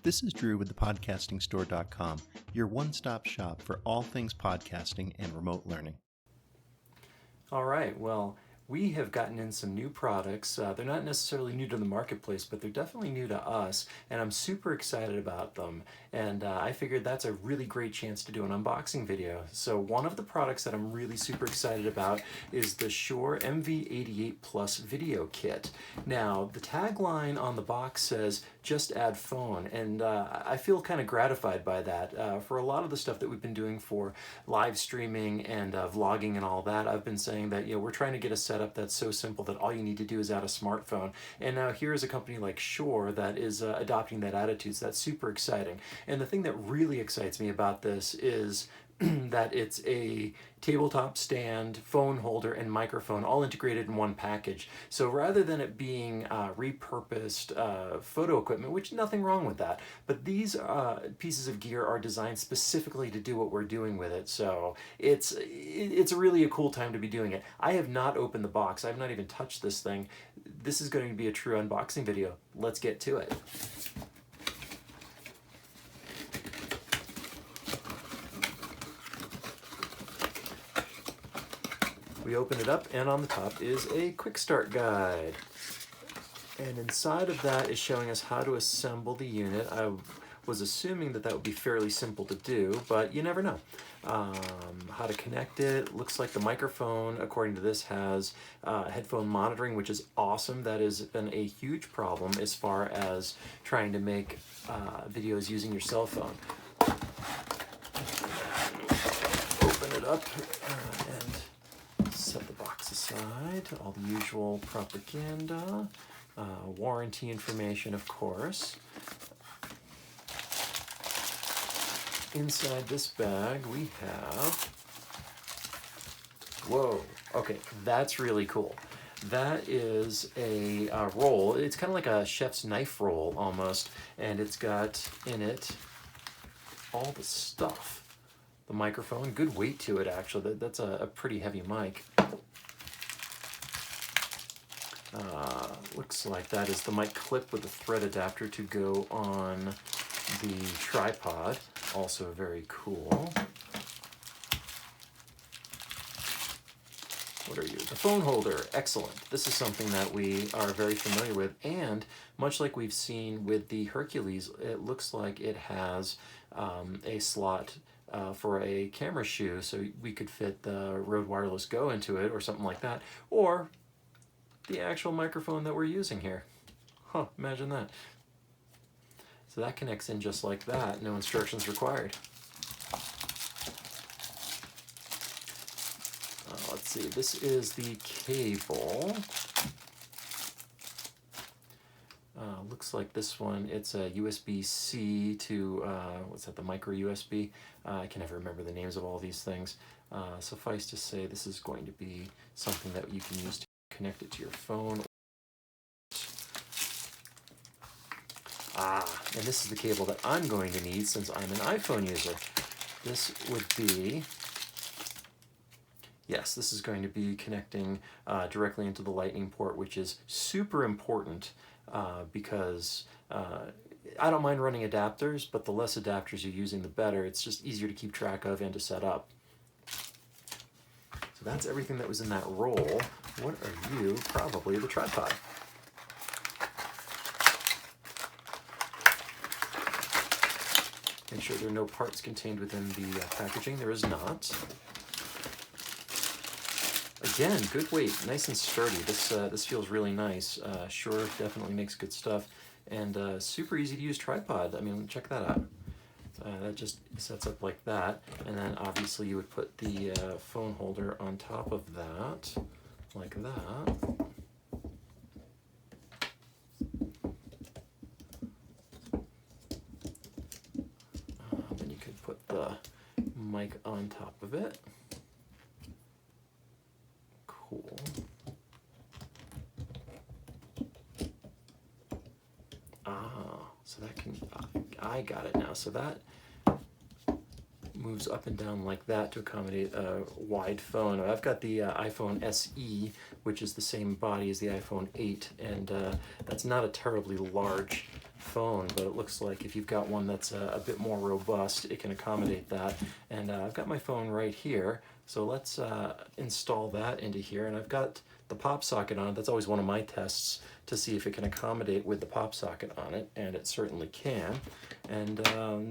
This is Drew with thepodcastingstore.com, your one-stop shop for all things podcasting and remote learning. All right, well, we have gotten in some new products. They're not necessarily new to the marketplace, but they're definitely new to us, and I'm super excited about them. And I figured that's a really great chance to do an unboxing video. So one of the products that I'm really super excited about is the Shure MV88 Plus video kit. Now, the tagline on the box says, just add phone, and I feel kind of gratified by that. For a lot of the stuff that we've been doing for live streaming and vlogging and all that, I've been saying that, we're trying to get a setup that's so simple that all you need to do is add a smartphone. And now here's a company like Shure that is adopting that attitude, so that's super exciting. And the thing that really excites me about this is that it's a tabletop stand, phone holder, and microphone all integrated in one package. So rather than it being repurposed photo equipment, which nothing wrong with that, but these pieces of gear are designed specifically to do what we're doing with it. So it's really a cool time to be doing it. I have not opened the box. I've not even touched this thing. This is going to be a true unboxing video. Let's get to it. We open it up, and on the top is a quick start guide. And inside of that is showing us how to assemble the unit. I was assuming that would be fairly simple to do, but you never know. How to connect it. Looks like the microphone, according to this, has headphone monitoring, which is awesome. That has been a huge problem as far as trying to make videos using your cell phone. Open it up and set the box aside. All the usual propaganda, warranty information, of course. Inside this bag we have, whoa, okay, that's really cool. That is a roll. It's kind of like a chef's knife roll almost, and it's got in it all the stuff. The microphone, good weight to it actually. That's a pretty heavy mic. Looks like that is the mic clip with a thread adapter to go on the tripod. Also very cool. What are you? The phone holder. Excellent. This is something that we are very familiar with, and much like we've seen with the Hercules, it looks like it has a slot for a camera shoe, so we could fit the Rode Wireless Go into it or something like that, or the actual microphone that we're using here. Huh, imagine that. So that connects in just like that, no instructions required. Let's see, this is the cable. Looks like this one, it's a USB-C to, what's that, the micro USB? I can never remember the names of all these things. Suffice to say, this is going to be something that you can use to connect it to your phone. And this is the cable that I'm going to need since I'm an iPhone user. This would be, yes, this is going to be connecting directly into the Lightning port, which is super important because I don't mind running adapters, but the less adapters you're using, the better. It's just easier to keep track of and to set up. So that's everything that was in that roll. What are you? Probably the tripod. Make sure there are no parts contained within the packaging. There is not. Again, good weight, nice and sturdy. This feels really nice. Shure definitely makes good stuff, and super easy to use tripod. I mean, check that out. That just sets up like that, and then obviously you would put the phone holder on top of that, like that. Then you could put the mic on top of it. Cool. So that can, I got it now. So that moves up and down like that to accommodate a wide phone. I've got the iPhone SE, which is the same body as the iPhone 8, and that's not a terribly large phone, but it looks like if you've got one that's a bit more robust, it can accommodate that. And I've got my phone right here, so let's install that into here. And I've got the pop socket on it. That's always one of my tests to see if it can accommodate with the pop socket on it, and it certainly can. And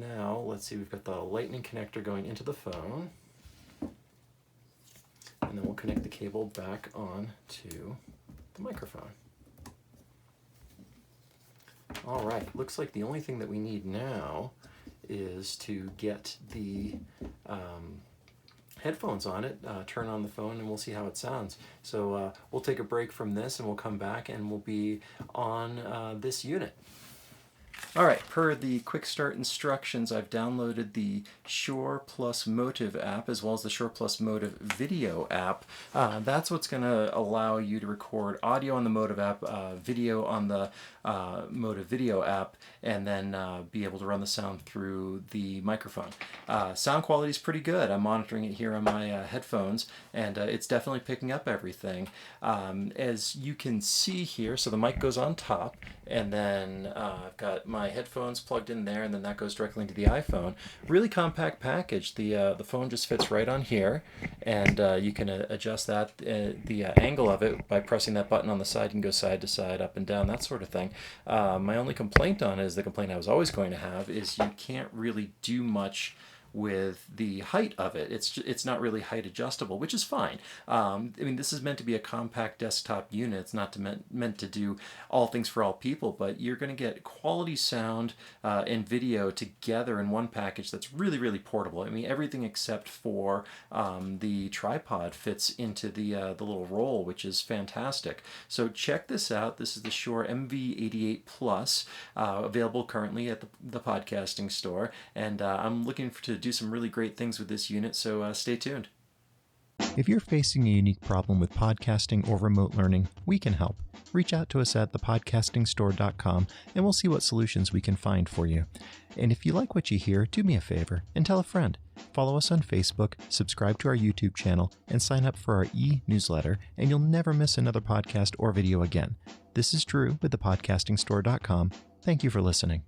now let's see, we've got the lightning connector going into the phone, and then we'll connect the cable back on to the microphone. All right, looks like the only thing that we need now is to get the headphones on it, turn on the phone, and we'll see how it sounds. So we'll take a break from this and we'll come back and we'll be on this unit. All right, per the quick start instructions, I've downloaded the Shure plus MOTIV app as well as the Shure plus MOTIV video app. That's what's going to allow you to record audio on the MOTIV app, video on the MOTIV video app, and then be able to run the sound through the microphone. Sound quality is pretty good. I'm monitoring it here on my headphones, and it's definitely picking up everything. As you can see here, so the mic goes on top, and then I've got my headphones plugged in there, and then that goes directly into the iPhone. Really compact package. The phone just fits right on here, and you can adjust that the angle of it by pressing that button on the side. You can go side to side, up and down, that sort of thing. My only complaint on it is the complaint I was always going to have is you can't really do much with the height of it. It's not really height adjustable, which is fine. I mean, this is meant to be a compact desktop unit. It's not meant to do all things for all people, but you're going to get quality sound and video together in one package that's really, really portable. I mean, everything except for the tripod fits into the little roll, which is fantastic. So check this out. This is the Shure MV88 Plus, available currently at the podcasting store, and I'm looking to do some really great things with this unit, so stay tuned. If you're facing a unique problem with podcasting or remote learning, we can help. Reach out to us at thepodcastingstore.com and we'll see what solutions we can find for you. And if you like what you hear, do me a favor and tell a friend. Follow us on Facebook, subscribe to our YouTube channel, and sign up for our e-newsletter, and you'll never miss another podcast or video again. This is Drew with thepodcastingstore.com. Thank you for listening.